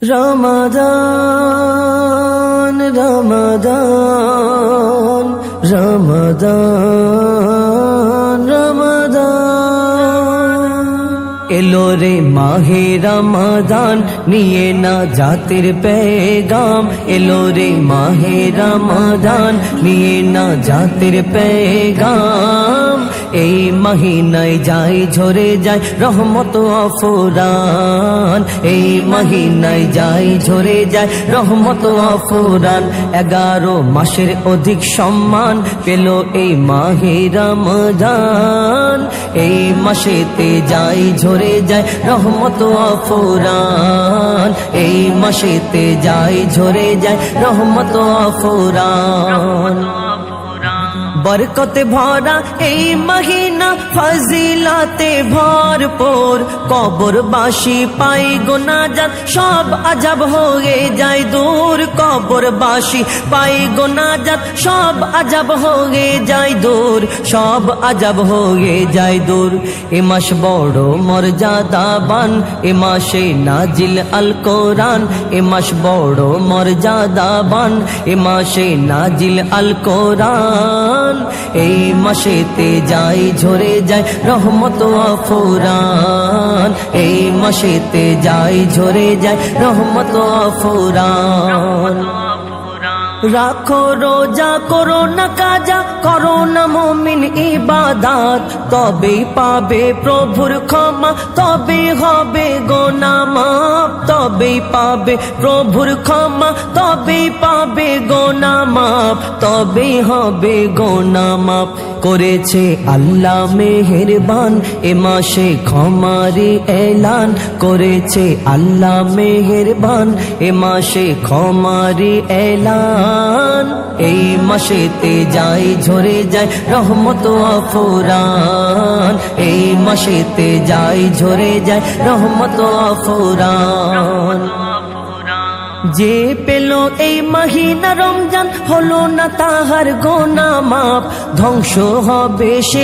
রমাদান রমাদান রমাদান রমাদান এলো রে মাহে রমাদান নিয়ে না জাতির পেগাম এলো রে মাহে রমাদান নিয়ে না জাতির পেগাম এই মহিনায় যাই ঝরে যায় রহমত আফুরান এই মহিনায় যাই ঝরে যায় রহমত আফুরান 11 মাসের অধিক সম্মান পেল এই মাহে রমাদান এই মাসেতে যাই ঝরে যায় রহমত আফুরান এই মাসেতে যাই ঝরে যায় রহমত আফুরান বরকতে ভরা এই মহিনা ফজিলাতে ভরপুর কবরবাসী পাই গুনাহগার সব আজব হয়ে যায় দূর কবরবাসী পাই গুনাহগার সব আজব হয়ে যায় দূর সব আজব হয়ে যায় দূর এ মাস বড় মর্যাদাবান এ মাসে নাজিল আল কোরআন এ মাস বড় মর্যাদাবান এ মাসে নাজিল আল কোরআন এই মাসেতে যাই ঝরে যায় রহমত আফুরান এই মাসেতে যাই ঝরে যায় রহমত আফুরান রাখো রোজা করো না কাজা করো না মুমিন ইবাদত তবেই পাবে প্রভুর ক্ষমা তবেই হবে গুনাহ মাফ তবেই পাবে প্রভুর ক্ষমা তবেই পাবে গুনাহ মাফ তবেই হবে গুনাহ মাফ করেছে আল্লাহ মেহেরবান এ মাসে ক্ষমারি এলান করেছে আল্লাহ মেহেরবান এ মাসে ক্ষমারি এলান এই মাসেতে যাই ঝরে যায় রহমত আফুরান এই মাসেতে যাই ঝরে যায় রহমত আফুরান যে পেল এই মহিনা রমজান হলো না তাহার গুনাহ মাফ ধ্বংস হবে সে